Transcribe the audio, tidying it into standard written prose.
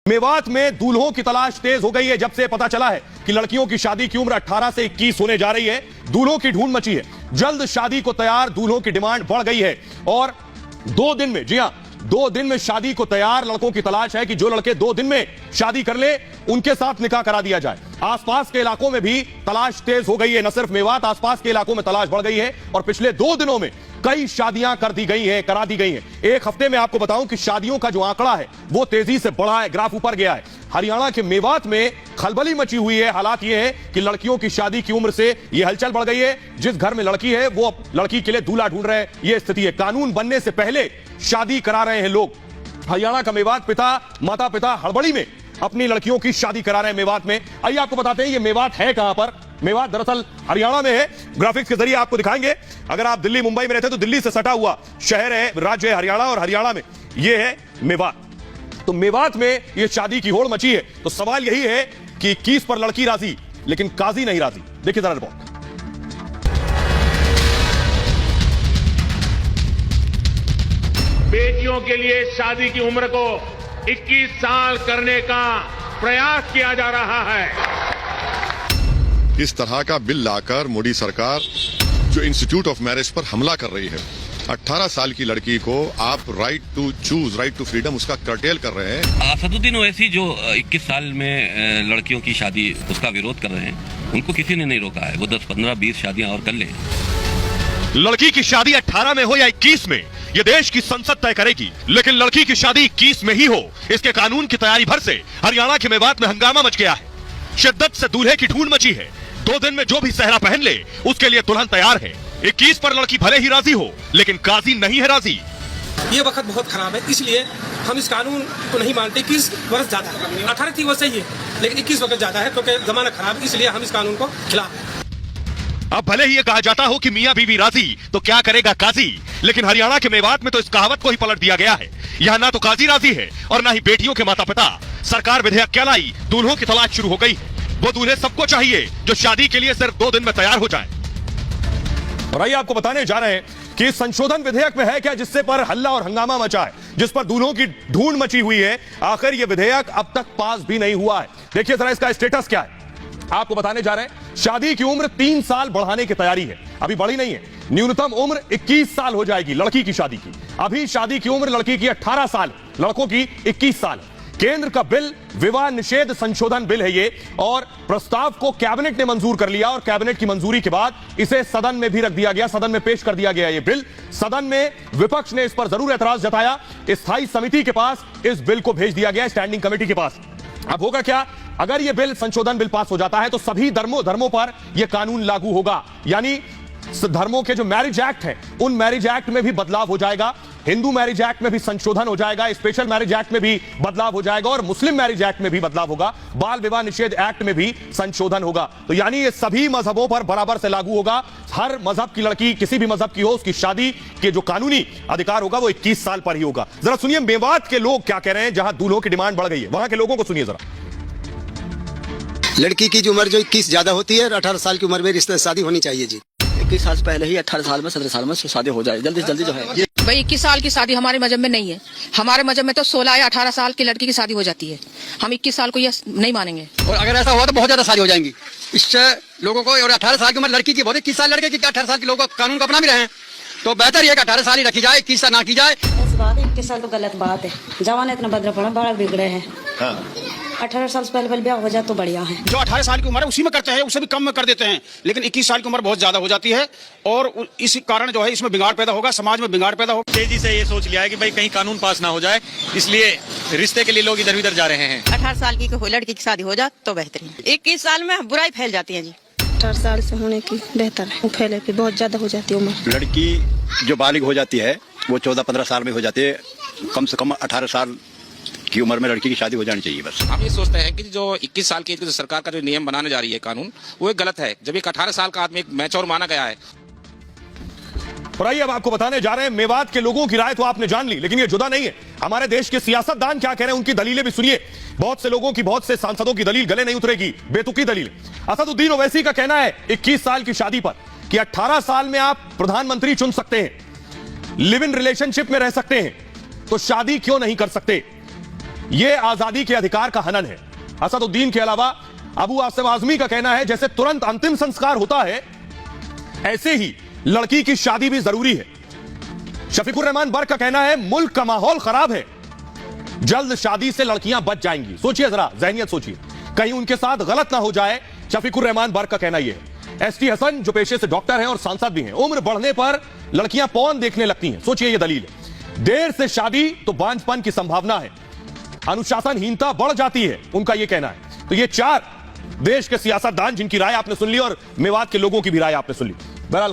मेवात में दूल्हों की तलाश तेज हो गई है जब से पता चला है कि लड़कियों की शादी की उम्र 18 से 21 होने जा रही है। दूल्हों की ढूंढ मची है। जल्द शादी को तैयार दूल्हों की डिमांड बढ़ गई है और 2 दिन में, जी हां, 2 दिन में शादी को तैयार लड़कों की तलाश है कि जो लड़के 2 दिन में शादी कर ले उनके साथ निकाह करा दिया जाए। आसपास के इलाकों में भी तलाश तेज हो गई है। न सिर्फ मेवात, आसपास के इलाकों में तलाश बढ़ गई है और पिछले 2 दिनों में कई शादियां करा दी गई हैं। एक हफ्ते में आपको बताऊं कि शादियों का जो आंकड़ा है वो तेजी से बढ़ा है, ग्राफ ऊपर गया है। हरियाणा के मेवात में खलबली मची हुई है। हालात ये है कि लड़कियों की शादी की उम्र से ये हलचल बढ़ गई है। जिस घर में लड़की है वो लड़की के लिए दूल्हा ढूंढ रहे हैं, ये स्थिति है। कानून बनने से पहले शादी करा रहे हैं लोग। हरियाणा का मेवात, माता पिता हड़बड़ी में अपनी लड़कियों की शादी करा रहे हैं मेवात में। आइए आपको बताते हैं ये मेवात है कहां पर। मेवात दरअसल हरियाणा में है। ग्राफिक्स के जरिए आपको दिखाएंगे। अगर आप दिल्ली मुंबई में रहते तो दिल्ली से सटा हुआ शहर है, राज्य है हरियाणा, और हरियाणा में ये है मेवात। तो मेवात में ये शादी की होड़ मची है। तो सवाल यही है कि 21 पर लड़की राजी लेकिन काजी नहीं राजी। देखिए जरा रिपोर्ट। बेटियों के लिए शादी की उम्र को 21 साल करने का प्रयास किया जा रहा है। इस तरह का बिल लाकर मोदी सरकार जो इंस्टीट्यूट ऑफ मैरिज पर हमला कर रही है, 18 साल की लड़की को आप right to choose, right to freedom उसका कर्टेल कर रहे हैं। असदुद्दीन ओवैसी जो 21 साल में लड़कियों की शादी उसका विरोध कर रहे हैं, उनको किसी ने नहीं रोका है। वो 10, 15, 20 शादियां और कर ले। लड़की की शादी 18 में हो या 21 में, ये देश की संसद तय करेगी, लेकिन लड़की की शादी 21 में ही हो, इसके कानून की तैयारी भर से हरियाणा के मेवात में हंगामा मच गया है। शिद्दत से दूल्हे की ढूंढ मची है। 2 दिन में जो भी सेहरा पहन ले उसके लिए दुल्हन तैयार है। 21 पर लड़की भले ही राजी हो लेकिन काजी नहीं है राजी। ये वक्त बहुत खराब है, इसलिए हम इस कानून को नहीं मानते। 21 वर्ष ज्यादा है, 18 थी वो सही है, लेकिन 21 वक्त ज्यादा है क्योंकि जमाना खराब है, इसलिए हम इस कानून को खिलाफ। अब भले ही ये कहा जाता हो कि मियां बीवी राजी तो क्या करेगा काजी, लेकिन हरियाणा के मेवात में तो इस कहावत को ही पलट दिया गया है। यहाँ ना तो काजी राजी है और ना ही बेटियों के माता पिता। सरकार विधेयक क्या लाई, दूल्हों की तलाश शुरू हो गई। वो दूल्हे सबको चाहिए जो शादी के लिए सिर्फ 2 दिन में तैयार हो जाए। और आइए आपको बताने जा रहे हैं कि संशोधन विधेयक में है क्या जिससे पर हल्ला और हंगामा मचा है, जिस पर दूल्हों की ढूंढ मची हुई है। आखिर यह विधेयक अब तक पास भी नहीं हुआ है। देखिए जरा इसका स्टेटस क्या है, आपको बताने जा रहे हैं। शादी की उम्र 3 साल बढ़ाने की तैयारी है, अभी बढ़ी नहीं है। न्यूनतम उम्र 21 साल हो जाएगी लड़की की शादी की। अभी शादी की उम्र लड़की की 18 साल, लड़कों की 21 साल। केंद्र का बिल विवाह निषेध संशोधन बिल है ये, और प्रस्ताव को कैबिनेट ने मंजूर कर लिया और कैबिनेट की मंजूरी के बाद इसे सदन में भी रख दिया गया, सदन में पेश कर दिया गया ये बिल। सदन में विपक्ष ने इस पर जरूर एतराज जताया। स्थायी समिति के पास इस बिल को भेज दिया गया, स्टैंडिंग कमेटी के पास। अब होगा क्या, अगर यह बिल संशोधन बिल पास हो जाता है तो सभी धर्मों पर यह कानून लागू होगा। यानी धर्मों के जो मैरिज एक्ट है उन मैरिज एक्ट में भी बदलाव हो जाएगा। हिंदू मैरिज एक्ट में भी संशोधन हो जाएगा, स्पेशल मैरिज एक्ट में भी बदलाव हो जाएगा और मुस्लिम मैरिज एक्ट में भी बदलाव होगा। बाल विवाह निषेध एक्ट में भी संशोधन होगा। तो यानी ये सभी मजहबों पर बराबर से लागू होगा। हर मजहब की लड़की, किसी भी मजहब की हो, उसकी शादी के जो कानूनी अधिकार होगा वो 21 साल पर ही होगा। जरा सुनिए मेवात के लोग क्या कह रहे हैं, जहां दूल्हों की डिमांड बढ़ गई है, वहां के लोगों को सुनिए जरा। लड़की की जो उम्र जो 21 ज्यादा होती है, 18 साल की उम्र में रिश्ते शादी होनी चाहिए जी। 21 साल से पहले ही 18 साल में 17 साल में शादी हो जाए, जल्दी से जल्दी जो है। भाई 21 साल की शादी हमारे मजहब में नहीं है। हमारे मजहब में तो 16 या 18 साल की लड़की की शादी हो जाती है। हम 21 साल को ये नहीं मानेंगे। और अगर ऐसा हुआ तो बहुत ज्यादा शादी हो जाएंगी। इससे लोगों को, और 18 साल की उम्र लड़की की बहुत, 21 साल लड़के की, 18 साल के लोगों को कानून को अपना भी रहे हैं तो बेहतर ये 18 साल ही रखी जाए, 21 साल ना की जाए। बात है 21 साल तो गलत बात है। जवान इतना बदला पड़ा, बड़ा बिगड़े हैं। 18 साल से पहले ब्याह हो जाए तो बढ़िया है। जो 18 साल की उम्र है उसी में करते हैं, उससे भी कम में कर देते हैं, लेकिन 21 साल की उम्र बहुत ज्यादा हो जाती है और इस कारण जो है इसमें बिगाड़ पैदा होगा, समाज में बिगाड़ पैदा होगा। तेजी से ये सोच लिया है कि भाई कहीं कानून पास ना हो जाए, इसलिए रिश्ते के लिए लोग इधर उधर जा रहे हैं। 18 साल की लड़की की शादी हो जाए तो बेहतरीन। 21 साल में बुराई फैल जाती है जी। 18 साल से होने की बेहतर है, फैले की बहुत ज्यादा हो जाती है उम्र। लड़की जो बालिग हो जाती है वो 14-15 साल में हो जाती है। कम से कम 18 साल की उम्र में लड़की की शादी हो जानी चाहिए बस। हम ये सोचते हैं कि जो 21 साल की जो सरकार का जो नियम बनाने जा रही है कानून, वो एक गलत है। जब एक 18 साल का आदमी एक मैच्योर माना गया है। और आइए अब आपको बताने जा रहे हैं मेवात के लोगों की राय तो आपने जान ली, लेकिन ये जुदा नहीं है। हमारे देश के सियासतदान क्या कह रहे हैं, उनकी दलीलें भी सुनिए। बहुत से लोगों की, बहुत से सांसदों की दलील गले नहीं उतरेगी, बेतुकी दलील। असदुद्दीन ओवैसी का कहना है 21 साल की शादी पर कि 18 साल में आप प्रधानमंत्री चुन सकते हैं, लिव इन रिलेशनशिप में रह सकते हैं, तो शादी क्यों नहीं कर सकते। यह आजादी के अधिकार का हनन है। असदुद्दीन के अलावा अबू आसिम आजमी का कहना है जैसे तुरंत अंतिम संस्कार होता है ऐसे ही लड़की की शादी भी जरूरी है। शफीकुर रहमान बर्क का कहना है मुल्क का माहौल खराब है, जल्द शादी से लड़कियां बच जाएंगी। सोचिए जरा, जहनियत सोचिए, कहीं उनके साथ गलत ना हो जाए। शफीकुर रहमान बर्क का कहना यह है। एसटी हसन जो पेशे से डॉक्टर हैं और सांसद भी हैं, उम्र बढ़ने पर लड़कियां पौन देखने लगती हैं। सोचिए यह दलील है। देर से शादी तो बांझपन की संभावना है, अनुशासनहीनता बढ़ जाती है, उनका यह कहना है। तो ये 4 देश के सियासतदान जिनकी राय आपने सुन ली और मेवात के लोगों की भी राय आपने सुन ली। बहरहाल